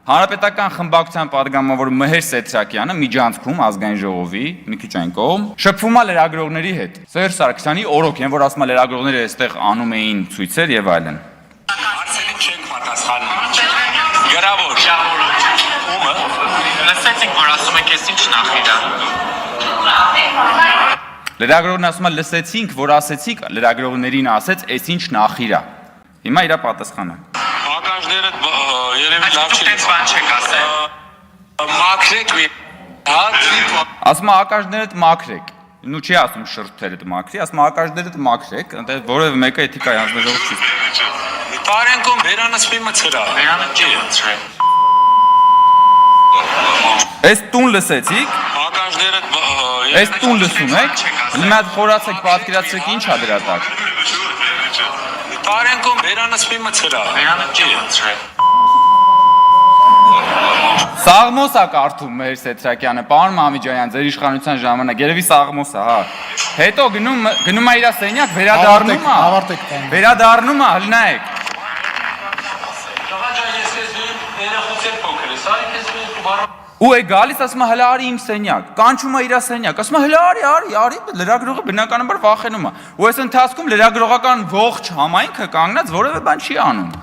Հանրապետական խմբակցության падգամավոր Մհեր Սեթրակյանը միջանցքում ազգային ժողովի մի քիչ այն կողմ շփվում է լրագրողների հետ։ Սերժ Սարգսյանի օրոք են, որ ասում է լրագրողները այստեղ անում էին ցույցեր եւ այլն։ Հարցերին չենք պատասխանում։ Գրավոր։ Ումը։ Լսեցինք, որ ասում եք, ես ինչ նախիր է։ Լրագրողն ասում է լսեցինք, որ ասեցիք, լրագրողներին ասեց, այս ինչ նախիր է։ Հիմա իրա պատասխանը։ Ակաժները երևի լավ չի։ Դուք բան չեք ասել։ Մաքրեք մի հա Ասում է ակաժներդ մաքրեք։ Նու չի ասում շրթերդ մաքրի, ասում է ակաժներդ մաքրեք, այնտեղ որևէ մեկը էթիկայի հանձնաժողով չի։ Տարենկոն վերանս մի մցրա։ Վերանը չի մցրել։ Այս տուն լսեցիք։ Ակաժները Այս տուն լսում եք։ Մի հատ խորացեք, պատկերացրեք ինչ է դրա տակ։ Տարենկոն վերանս մի մցրա։ Վերանը չի մցրել։ Սաղմոս է կարդում Մհեր Սեթրակյանը, պարոն Մամիջանյան, ձեր իշխանության ժամանակ, երևի սաղմոս է, հա։ Հետո գնում է իր սենյակ, վերադառնում է, հլնայեք։ Ու է գալիս, ասում է հլա արի իմ սենյակ, կանչում է իր սենյակ, ասում է հլա արի, լրագրողը բնականաբար վախենում է։ Ու այս ընթացքում լրագրողական ողջ համայնքը կանգնած որևէ բան չի անում։